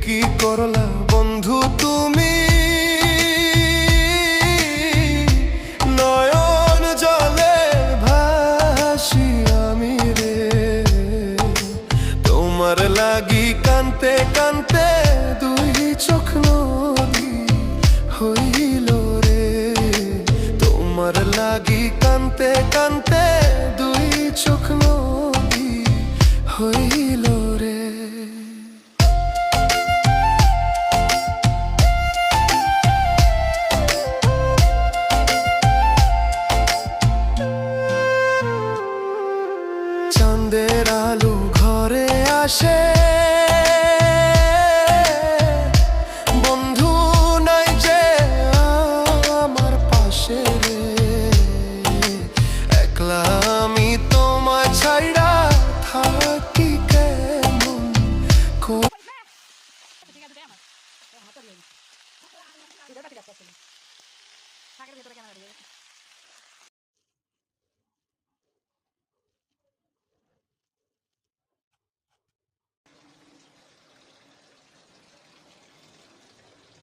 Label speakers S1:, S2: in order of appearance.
S1: কি করলা বন্ধু তুমি, নয়ন জলে ভাসি আমি রে। তোমার লাগি কানতে কানতে দুই চোখ নদী হইল রে। তোমার লাগি কানতে কানতে দুই চোখ নদী হইল রে। চাঁদের আলো ঘরে আসে, বন্ধু নাই যে আমার পাশে রে। একলা আমি তোমায় ছাইড়া থাকি কেমন করে।